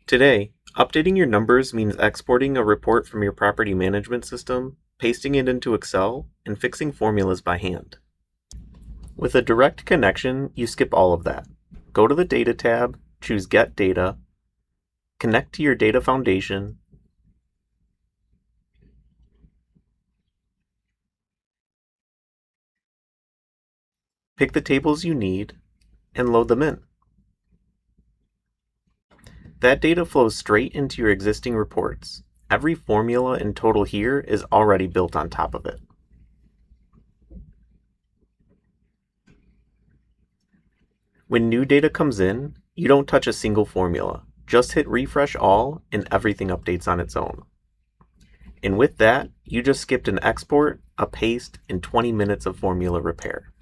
Today, updating your numbers means exporting a report from your property management system, pasting it into Excel, and fixing formulas by hand. With a direct connection, you skip all of that. Go to the Data tab, choose Get Data, connect to your data foundation, pick the tables you need, and load them in. That data flows straight into your existing reports. Every formula and total here is already built on top of it. When new data comes in, you don't touch a single formula. Just hit refresh all and everything updates on its own. And with that, you just skipped an export, a paste, and 20 minutes of formula repair.